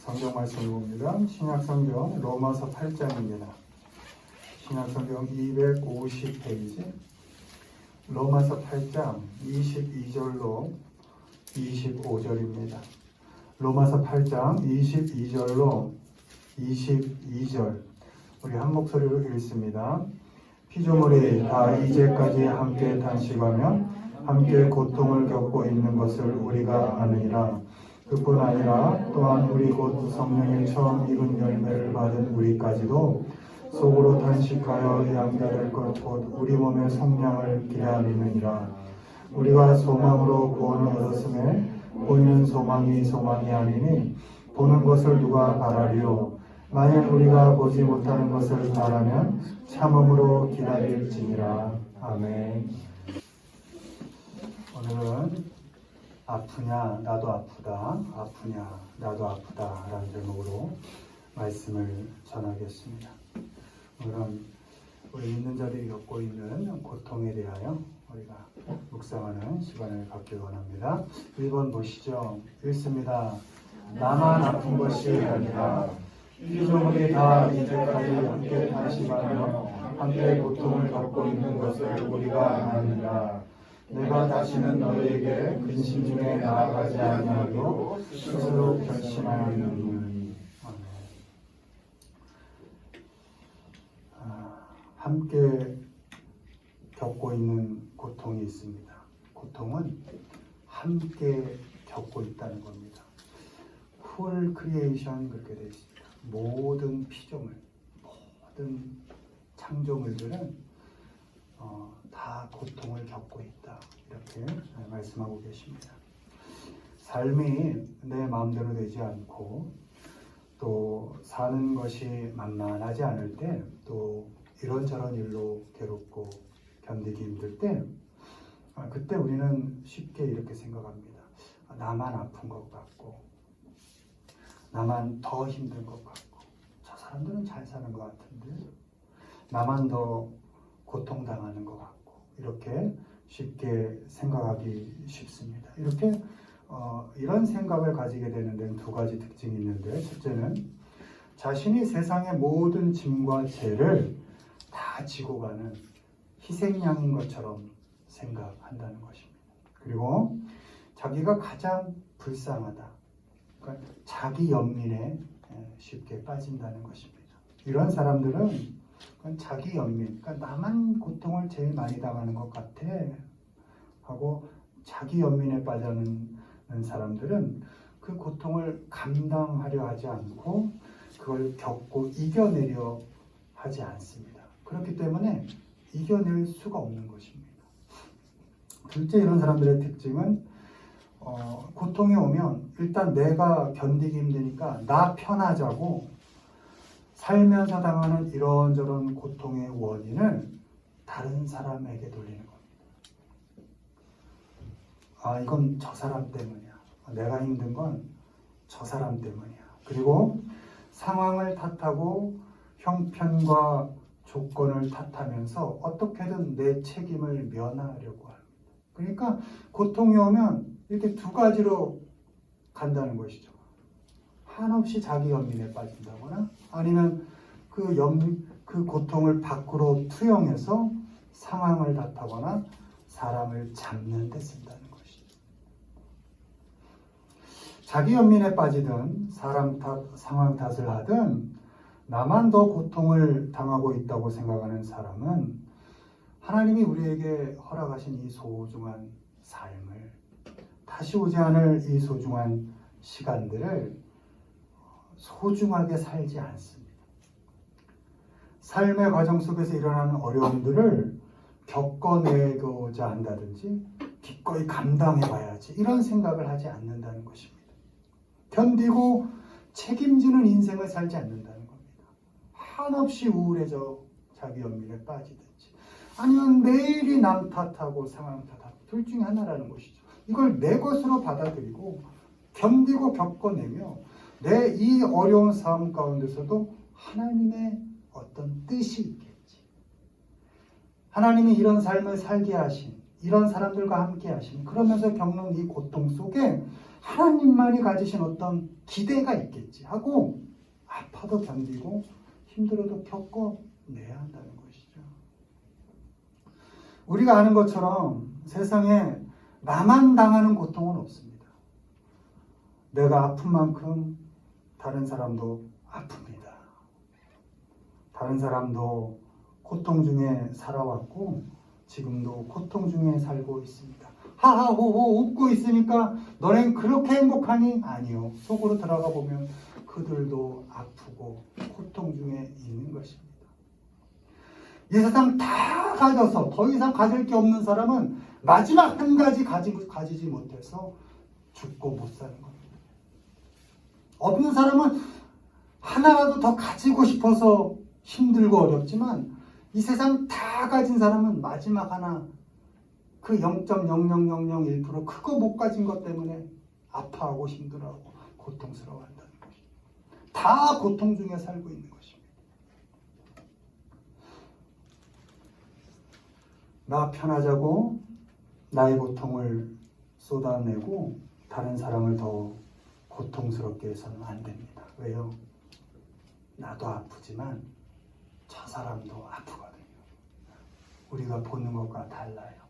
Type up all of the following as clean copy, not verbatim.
성경 말씀을 봅니다. 신약성경 로마서 8장입니다. 신약성경 250페이지 로마서 8장 22절로 25절입니다. 로마서 8장 22절로 22절 우리 한 목소리로 읽습니다. 피조물이 다 이제까지 함께 탄식하며 함께 고통을 겪고 있는 것을 우리가 아느니라. 그뿐 아니라 또한 우리 곧 성령의 처음 익은 열매를 받은 우리까지도 속으로 탄식하여 양자될 것 곧 우리 몸의 성량을 기다리느니라. 우리가 소망으로 구원을 얻었음에 보이는 소망이 아니니 보는 것을 누가 바라리요. 만약 우리가 보지 못하는 것을 바라면 참음으로 기다릴지니라. 아멘. 오늘은 아프냐 나도 아프다, 아프냐 나도 아프다 라는 제목으로 말씀을 전하겠습니다. 오늘은 우리 믿는 자들이 겪고 있는 고통에 대하여 우리가 묵상하는 시간을 갖길 원합니다. 1번 보시죠. 읽습니다. 나만 아픈 것이 아니라 피조물이 다 이제까지 함께 탄식하며 함께 고통을 겪고 있는 것을 우리가 아느니라. 내가 다시는 너희에게 근심 중에 나아가지 아니하고 스스로 결심하였느니. 함께 겪고 있는 고통이 있습니다. 고통은 함께 겪고 있다는 겁니다. 쿨 크리에이션 그렇게 되어 있습니다. 모든 피조물, 모든 창조물들은 다 고통을 겪고 있다. 이렇게 말씀하고 계십니다. 삶이 내 마음대로 되지 않고 또 사는 것이 만만하지 않을 때 또 이런저런 일로 괴롭고 견디기 힘들 때 그때 우리는 쉽게 이렇게 생각합니다. 나만 아픈 것 같고 나만 더 힘든 것 같고 저 사람들은 잘 사는 것 같은데 나만 더 고통당하는 것 같고 이렇게 쉽게 생각하기 쉽습니다. 이렇게 이런 생각을 가지게 되는 데는 두 가지 특징이 있는데 첫째는 자신이 세상의 모든 짐과 죄를 다 지고 가는 희생양인 것처럼 생각한다는 것입니다. 그리고 자기가 가장 불쌍하다. 그러니까 자기 연민에 쉽게 빠진다는 것입니다. 이런 사람들은 자기 연민, 그러니까 나만 고통을 제일 많이 당하는 것 같아 하고 자기 연민에 빠지는 사람들은 그 고통을 감당하려 하지 않고 그걸 겪고 이겨내려 하지 않습니다. 그렇기 때문에 이겨낼 수가 없는 것입니다. 둘째, 이런 사람들의 특징은 고통이 오면 일단 내가 견디기 힘드니까 나 편하자고 살면서 당하는 이런저런 고통의 원인을 다른 사람에게 돌리는 겁니다. 이건 저 사람 때문이야. 내가 힘든 건 저 사람 때문이야. 그리고 상황을 탓하고 형편과 조건을 탓하면서 어떻게든 내 책임을 면하려고 합니다. 그러니까 고통이 오면 이렇게 두 가지로 간다는 것이죠. 한없이 자기 연민에 빠진다거나 아니면 그 고통을 밖으로 투영해서 상황을 탓하거나 사람을 잡는 데 쓴다는 것이죠. 자기 연민에 빠지든 사람 탓, 상황 탓을 하든 나만 더 고통을 당하고 있다고 생각하는 사람은 하나님이 우리에게 허락하신 이 소중한 삶을 다시 오지 않을 이 소중한 시간들을 소중하게 살지 않습니다. 삶의 과정 속에서 일어나는 어려움들을 겪어내고자 한다든지 기꺼이 감당해봐야지 이런 생각을 하지 않는다는 것입니다. 견디고 책임지는 인생을 살지 않는다는 겁니다. 한없이 우울해져 자기 연민에 빠지든지 아니면 매일이 남 탓하고 상황 탓하고 둘 중에 하나라는 것이죠. 이걸 내 것으로 받아들이고 견디고 겪어내며 내 이 어려운 삶 가운데서도 하나님의 어떤 뜻이 있겠지. 하나님이 이런 삶을 살게 하신 이런 사람들과 함께 하신 그러면서 겪는 이 고통 속에 하나님만이 가지신 어떤 기대가 있겠지 하고 아파도 견디고 힘들어도 겪어내야 한다는 것이죠. 우리가 아는 것처럼 세상에 나만 당하는 고통은 없습니다. 내가 아픈 만큼 다른 사람도 아픕니다. 다른 사람도 고통 중에 살아왔고 지금도 고통 중에 살고 있습니다. 하하호호 웃고 있으니까 너넨 그렇게 행복하니? 아니요. 속으로 들어가 보면 그들도 아프고 고통 중에 있는 것입니다. 이 세상 다 가져서 더 이상 가질 게 없는 사람은 마지막 한 가지 가지지 못해서 죽고 못 사는 겁니다. 없는 사람은 하나라도 더 가지고 싶어서 힘들고 어렵지만 이 세상 다 가진 사람은 마지막 하나 그 0.00001% 그거 못 가진 것 때문에 아파하고 힘들어하고 고통스러워한다는 것입니다. 다 고통 중에 살고 있는 것입니다. 나 편하자고 나의 고통을 쏟아내고 다른 사람을 더 고통스럽게 해서는 안 됩니다. 왜요? 나도 아프지만 저 사람도 아프거든요. 우리가 보는 것과 달라요.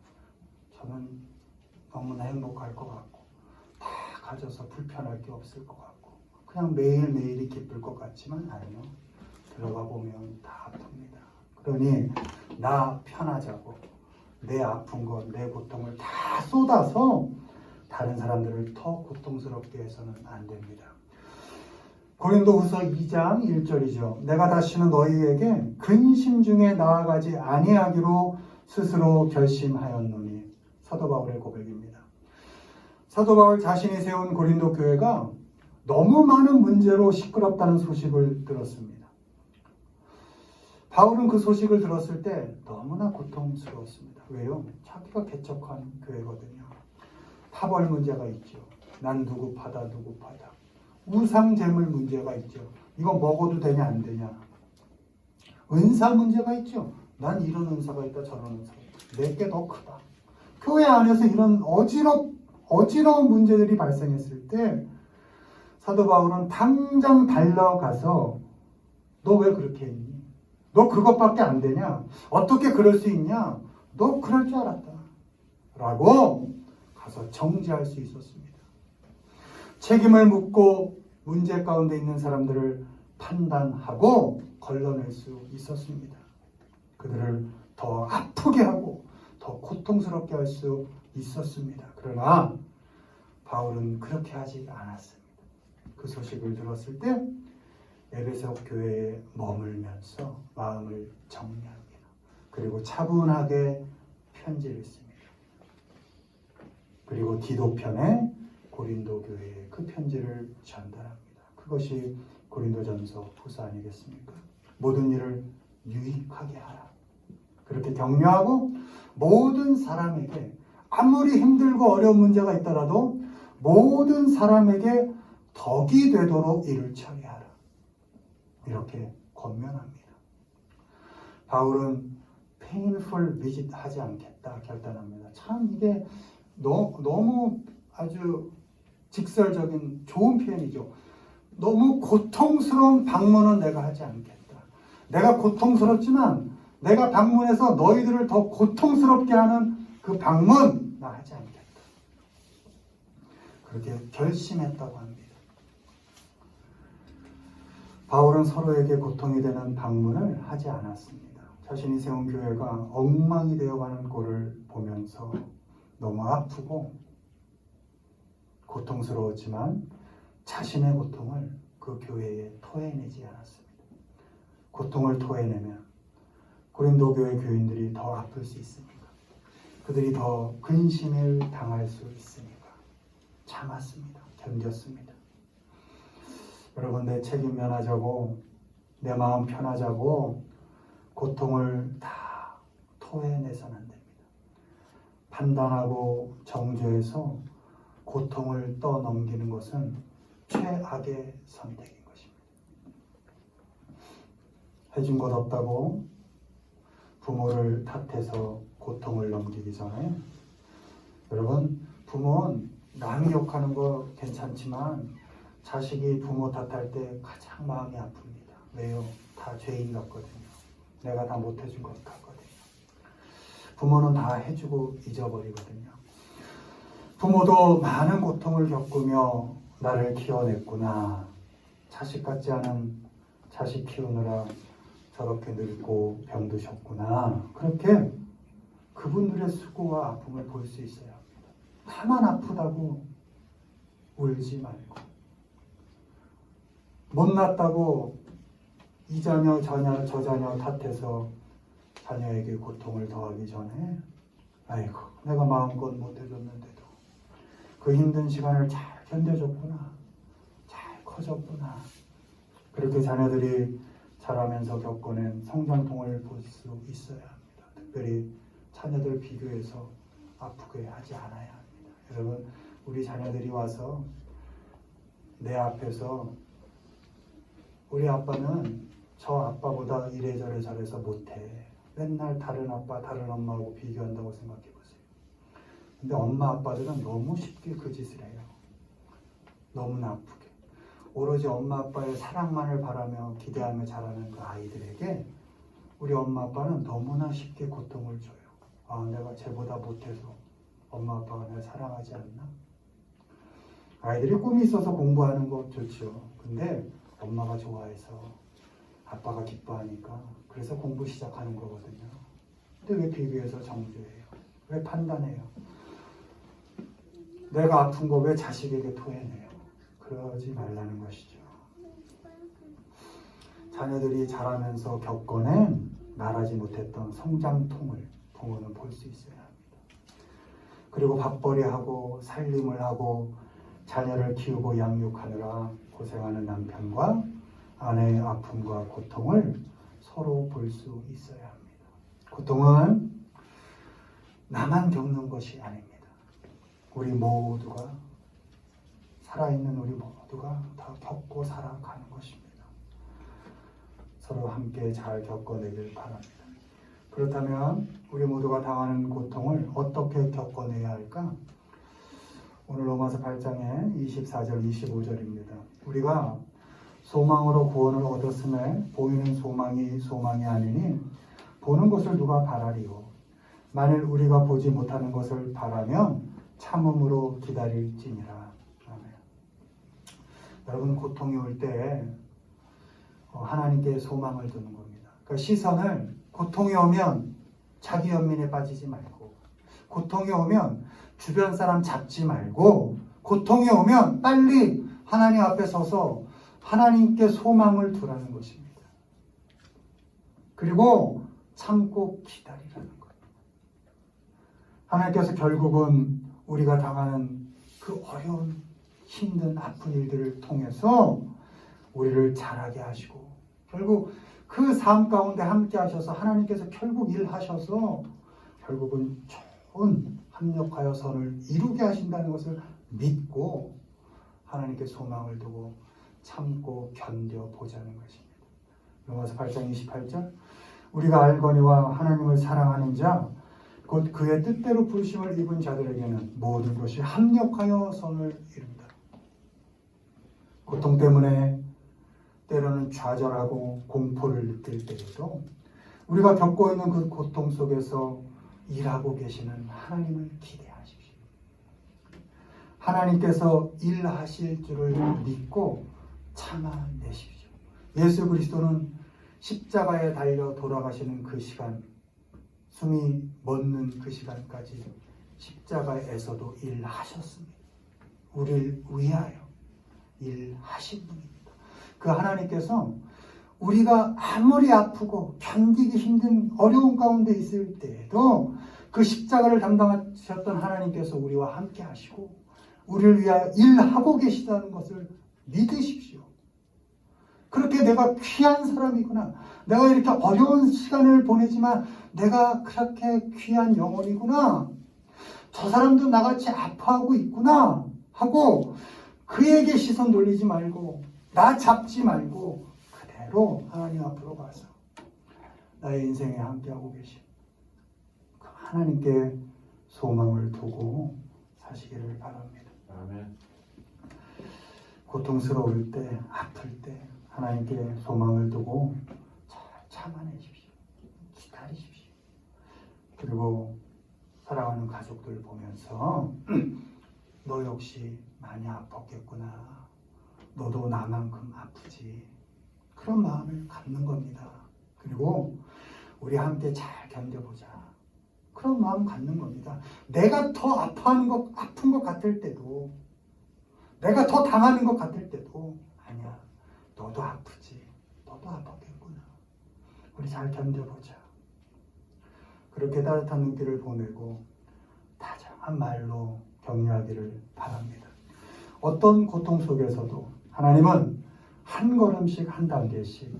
저는 너무나 행복할 것 같고 다 가져서 불편할 게 없을 것 같고 그냥 매일매일이 기쁠 것 같지만 아니요. 들어가 보면 다 아픕니다. 그러니 나 편하자고 내 아픈 것, 내 고통을 다 쏟아서 다른 사람들을 더 고통스럽게 해서는 안 됩니다. 고린도후서 2장 1절이죠. 내가 다시는 너희에게 근심 중에 나아가지 아니하기로 스스로 결심하였노니. 사도 바울의 고백입니다. 사도 바울 자신이 세운 고린도 교회가 너무 많은 문제로 시끄럽다는 소식을 들었습니다. 바울은 그 소식을 들었을 때 너무나 고통스러웠습니다. 왜요? 자기가 개척한 교회거든요. 파벌 문제가 있죠. 난 누구파다. 우상 재물 문제가 있죠. 이거 먹어도 되냐 안 되냐. 은사 문제가 있죠. 난 이런 은사가 있다 저런 은사가 있다. 내게 더 크다. 교회 안에서 이런 어지러운 문제들이 발생했을 때 사도 바울은 당장 달려가서 너 왜 그렇게 했니? 너 그것밖에 안 되냐? 어떻게 그럴 수 있냐? 너 그럴 줄 알았다. 라고 가서 정지할 수 있었습니다. 책임을 묻고 문제 가운데 있는 사람들을 판단하고 걸러낼 수 있었습니다. 그들을 더 아프게 하고 더 고통스럽게 할 수 있었습니다. 그러나 바울은 그렇게 하지 않았습니다. 그 소식을 들었을 때 에베소 교회에 머물면서 마음을 정리합니다. 그리고 차분하게 편지를 씁니다. 그리고 디도편에 고린도 교회에 그 편지를 전달합니다. 그것이 고린도전서 후서 아니겠습니까? 모든 일을 유익하게 하라. 그렇게 격려하고 모든 사람에게 아무리 힘들고 어려운 문제가 있더라도 모든 사람에게 덕이 되도록 일을 처리하라. 이렇게 권면합니다. 바울은 painful visit 하지 않겠다 결단합니다. 참 이게 너무 아주 직설적인 좋은 표현이죠. 너무 고통스러운 방문은 내가 하지 않겠다. 내가 고통스럽지만 내가 방문해서 너희들을 더 고통스럽게 하는 그 방문 나 하지 않겠다. 그렇게 결심했다고 합니다. 바울은 서로에게 고통이 되는 방문을 하지 않았습니다. 자신이 세운 교회가 엉망이 되어가는 꼴을 보면서 너무 아프고 고통스러웠지만 자신의 고통을 그 교회에 토해내지 않았습니다. 고통을 토해내면 고린도 교회 교인들이 더 아플 수 있으니까, 그들이 더 근심을 당할 수 있으니까 참았습니다. 견뎠습니다. 여러분, 내 책임 면하자고, 내 마음 편하자고 고통을 다 토해내서는 안 됩니다. 판단하고 정죄해서 고통을 떠넘기는 것은 최악의 선택인 것입니다. 해준 것 없다고 부모를 탓해서 고통을 넘기기 전에, 여러분, 부모는 남이 욕하는 거 괜찮지만 자식이 부모 탓할 때 가장 마음이 아픕니다. 왜요? 다 죄인 같거든요. 내가 다 못해준 것 같거든요. 부모는 다 해주고 잊어버리거든요. 부모도 많은 고통을 겪으며 나를 키워냈구나. 자식 같지 않은 자식 키우느라 저렇게 늙고 병드셨구나. 그렇게 그분들의 수고와 아픔을 볼 수 있어야 합니다. 다만 아프다고 울지 말고, 못났다고 이 자녀 저 자녀 탓해서 자녀에게 고통을 더하기 전에 아이고 내가 마음껏 못해줬는데도 그 힘든 시간을 잘 견뎌줬구나, 잘 커졌구나. 그렇게 자녀들이 자라면서 겪어낸 성장통을 볼 수 있어야 합니다. 특별히 자녀들 비교해서 아프게 하지 않아야 합니다. 여러분, 우리 자녀들이 와서 내 앞에서 우리 아빠는 저 아빠보다 이래저래 잘해서 못해. 맨날 다른 아빠, 다른 엄마하고 비교한다고 생각해 보세요. 근데 엄마 아빠들은 너무 쉽게 그 짓을 해요. 너무나 아프게. 오로지 엄마 아빠의 사랑만을 바라며 기대하며 자라는 그 아이들에게 우리 엄마 아빠는 너무나 쉽게 고통을 줘요. 아, 내가 쟤보다 못해서 엄마 아빠가 날 사랑하지 않나? 아이들이 꿈이 있어서 공부하는 거 좋죠. 근데 엄마가 좋아해서 아빠가 기뻐하니까 그래서 공부 시작하는 거거든요. 근데 왜 비교해서 정죄해요? 왜 판단해요? 내가 아픈 거 왜 자식에게 토해내요? 그러지 말라는 것이죠. 자녀들이 자라면서 겪어낸 말하지 못했던 성장통을 부모는 볼 수 있어야 합니다. 그리고 밥벌이하고 살림을 하고 자녀를 키우고 양육하느라 고생하는 남편과 아내의 아픔과 고통을 서로 볼 수 있어야 합니다. 고통은 나만 겪는 것이 아닙니다. 우리 모두가, 살아있는 우리 모두가 다 겪고 살아가는 것입니다. 서로 함께 잘 겪어내길 바랍니다. 그렇다면 우리 모두가 당하는 고통을 어떻게 겪어내야 할까? 오늘 로마서 8장의 24절 25절입니다. 우리가 소망으로 구원을 얻었음에 보이는 소망이 아니니 보는 것을 누가 바라리요. 만일 우리가 보지 못하는 것을 바라면 참음으로 기다릴지니라. 아멘. 여러분, 고통이 올 때 하나님께 소망을 두는 겁니다. 그러니까 시선을 고통이 오면 자기 연민에 빠지지 말고, 고통이 오면 주변 사람 잡지 말고, 고통이 오면 빨리 하나님 앞에 서서 하나님께 소망을 두라는 것입니다. 그리고 참고 기다리라는 거예요. 하나님께서 결국은 우리가 당하는 그 어려운 힘든 아픈 일들을 통해서 우리를 자라게 하시고 결국 그 삶 가운데 함께 하셔서 하나님께서 결국 일하셔서 결국은 좋은 합력하여 선을 이루게 하신다는 것을 믿고 하나님께 소망을 두고 참고 견뎌보자는 것입니다. 로마서 8장 28절 우리가 알거니와 하나님을 사랑하는 자 곧 그의 뜻대로 부르심을 입은 자들에게는 모든 것이 합력하여 선을 이룬다. 고통 때문에 때로는 좌절하고 공포를 느낄 때에도 우리가 겪고 있는 그 고통 속에서 일하고 계시는 하나님을 기대하십시오. 하나님께서 일하실 줄을 믿고 참아내십시오. 예수 그리스도는 십자가에 달려 돌아가시는 그 시간, 숨이 멎는 그 시간까지 십자가에서도 일하셨습니다. 우리를 위하여 일하신 분입니다. 그 하나님께서 우리가 아무리 아프고 견디기 힘든 어려운 가운데 있을 때에도 그 십자가를 담당하셨던 하나님께서 우리와 함께 하시고 우리를 위하여 일하고 계시다는 것을 믿으십시오. 그렇게 내가 귀한 사람이구나. 내가 이렇게 어려운 시간을 보내지만 내가 그렇게 귀한 영혼이구나. 저 사람도 나같이 아파하고 있구나 하고 그에게 시선 돌리지 말고 나 잡지 말고 그대로 하나님 앞으로 가서 나의 인생에 함께하고 계신 그 하나님께 소망을 두고 사시기를 바랍니다. 아멘. 고통스러울 때, 아플 때 하나님께 소망을 두고 잘 참아내십시오. 기다리십시오. 그리고 사랑하는 가족들 보면서 너 역시 많이 아팠겠구나. 너도 나만큼 아프지. 그런 마음을 갖는 겁니다. 그리고 우리 함께 잘 견뎌보자. 그런 마음 갖는 겁니다. 내가 더 아픈 것 같을 때도, 내가 더 당하는 것 같을 때도, 아니야, 너도 아프지. 너도 아팠겠구나. 우리 잘 견뎌보자. 그렇게 따뜻한 눈길을 보내고 다정한 말로 격려하기를 바랍니다. 어떤 고통 속에서도 하나님은 한 걸음씩 한 단계씩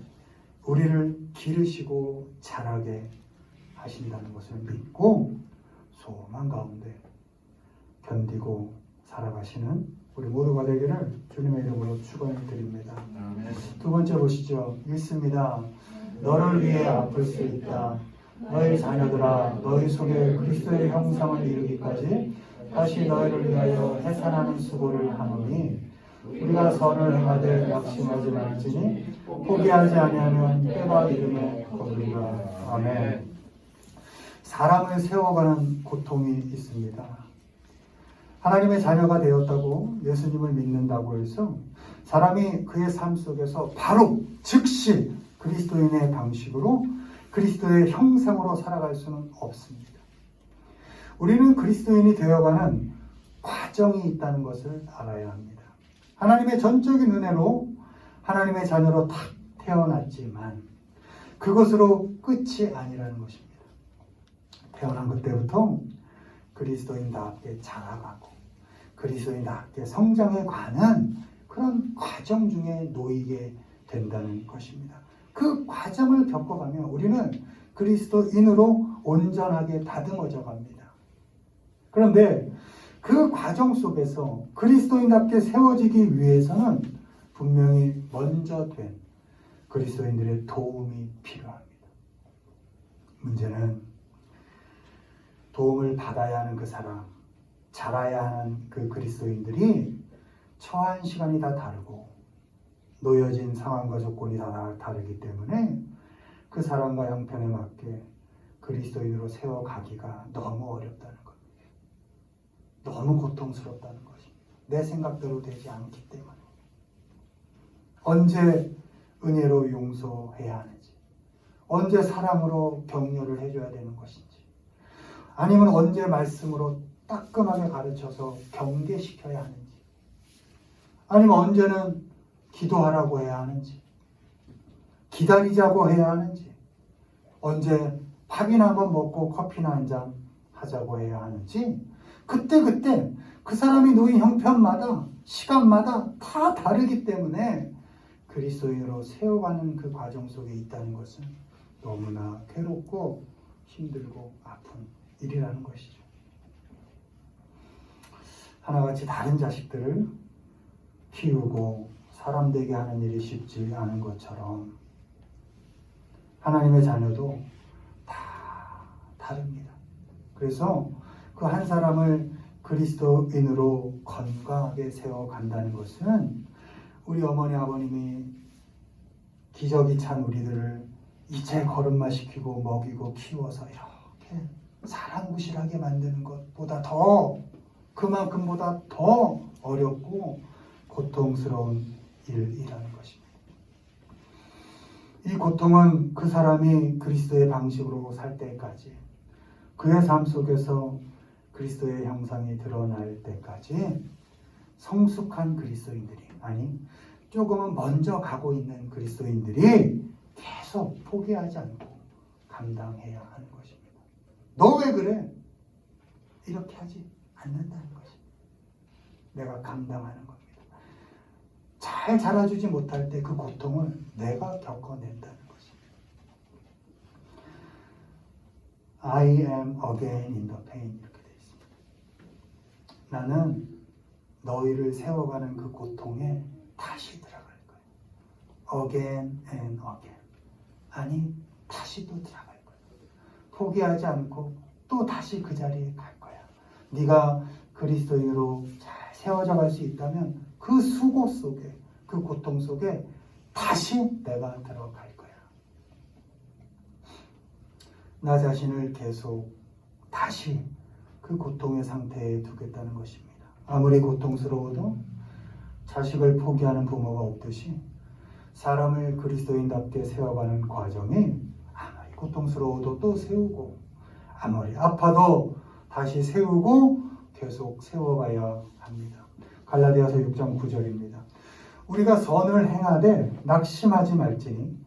우리를 기르시고 자라게 하신다는 것을 믿고 소망 가운데 견디고 살아가시는 우리 모두가 되기를 주님의 이름으로 축원을 드립니다. 아멘. 두 번째 보시죠. 읽습니다. 너를 위해 아플 수 있다. 너희 자녀들아, 너희 속에 그리스도의 형상을 이루기까지 다시 너희를 위하여 해산하는 수고를 하노니 우리가 선을 행하되 낙심하지 말지니 포기하지 아니하면 때가 이르매 거두리라. 아멘. 사람을 세워가는 고통이 있습니다. 하나님의 자녀가 되었다고 예수님을 믿는다고 해서 사람이 그의 삶 속에서 바로 즉시 그리스도인의 방식으로 그리스도의 형상으로 살아갈 수는 없습니다. 우리는 그리스도인이 되어가는 과정이 있다는 것을 알아야 합니다. 하나님의 전적인 은혜로 하나님의 자녀로 딱 태어났지만 그것으로 끝이 아니라는 것입니다. 태어난 그때부터 그리스도인답게 자라가고 그리스도인답게 성장해 가는 그런 과정 중에 놓이게 된다는 것입니다. 그 과정을 겪어가면 우리는 그리스도인으로 온전하게 다듬어져 갑니다. 그런데 그 과정 속에서 그리스도인답게 세워지기 위해서는 분명히 먼저 된 그리스도인들의 도움이 필요합니다. 문제는 도움을 받아야 하는 그 사람, 자라야 하는 그 그리스도인들이 처한 시간이 다 다르고 놓여진 상황과 조건이 다 다르기 때문에 그 사람과 형편에 맞게 그리스도인으로 세워가기가 너무 어렵다는 겁니다. 너무 고통스럽다는 것입니다. 내 생각대로 되지 않기 때문에. 언제 은혜로 용서해야 하는지, 언제 사랑으로 격려를 해줘야 되는 것인지, 아니면 언제 말씀으로 따끔하게 가르쳐서 경계시켜야 하는지, 아니면 언제는 기도하라고 해야 하는지, 기다리자고 해야 하는지, 언제 밥이나 한번 먹고 커피나 한잔 하자고 해야 하는지, 그때 그 사람이 놓인 형편마다 시간마다 다 다르기 때문에 그리스도인으로 세워가는 그 과정 속에 있다는 것은 너무나 괴롭고 힘들고 아픈 일이라는 것이죠. 하나같이 다른 자식들을 키우고 사람 되게 하는 일이 쉽지 않은 것처럼 하나님의 자녀도 다 다릅니다. 그래서 그 한 사람을 그리스도인으로 건강하게 세워간다는 것은 우리 어머니 아버님이 기저귀 찬 우리들을 이제 걸음마 시키고 먹이고 키워서 이렇게 사랑구실하게 만드는 것보다 그만큼보다 더 어렵고 고통스러운 일이라는 것입니다. 이 고통은 그 사람이 그리스도의 방식으로 살 때까지, 그의 삶 속에서 그리스도의 형상이 드러날 때까지 성숙한 그리스도인들이, 아니 조금은 먼저 가고 있는 그리스도인들이 계속 포기하지 않고 감당해야 하는 것입니다. 너 왜 그래? 이렇게 하지 않는다는 것입니다. 내가 감당하는 겁니다. 잘 자라주지 못할 때 그 고통을 내가 겪어낸다는 것입니다. I am again in the pain, 이렇게 되어 있습니다. 나는 너희를 세워가는 그 고통에 다시 들어갈 거예요. Again and again. 아니, 다시 또 들어갈 거예요. 포기하지 않고 또 다시 그 자리에 갈 거야. 네가 그리스도인으로 잘 세워져 갈 수 있다면 그 수고 속에, 그 고통 속에 다시 내가 들어갈 거야. 나 자신을 계속 다시 그 고통의 상태에 두겠다는 것입니다. 아무리 고통스러워도 자식을 포기하는 부모가 없듯이 사람을 그리스도인답게 세워가는 과정이 아무리 고통스러워도 또 세우고, 아무리 아파도 다시 세우고 계속 세워가야 합니다. 갈라디아서 6장 9절입니다. 우리가 선을 행하되 낙심하지 말지니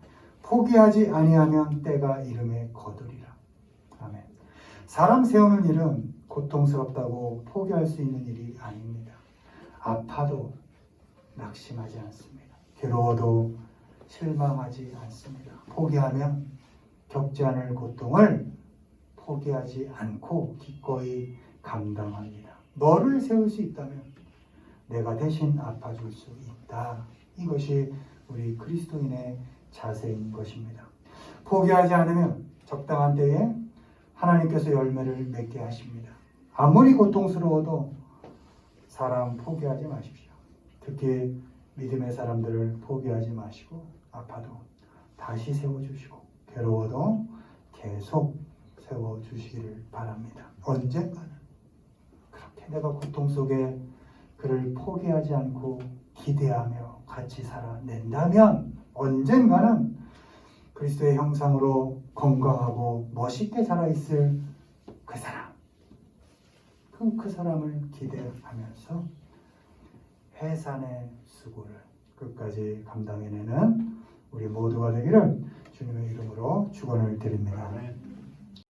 포기하지 아니하면 때가 이름에 거두리라. 아멘. 사람 세우는 일은 고통스럽다고 포기할 수 있는 일이 아닙니다. 아파도 낙심하지 않습니다. 괴로워도 실망하지 않습니다. 포기하면 겪지 않을 고통을 포기하지 않고 기꺼이 감당합니다. 너를 세울 수 있다면 내가 대신 아파줄 수 있다. 이것이 우리 그리스도인의 자세인 것입니다. 포기하지 않으면 적당한 때에 하나님께서 열매를 맺게 하십니다. 아무리 고통스러워도 사람 포기하지 마십시오. 특히 믿음의 사람들을 포기하지 마시고 아파도 다시 세워주시고 괴로워도 계속 세워주시기를 바랍니다. 언젠가는 그렇게 내가 고통 속에 그를 포기하지 않고 기대하며 같이 살아낸다면 언젠가는 그리스도의 형상으로 건강하고 멋있게 자라있을 그 사람, 그 사람을 기대하면서 해산의 수고를 끝까지 감당해내는 우리 모두가 되기를 주님의 이름으로 축원을 드립니다.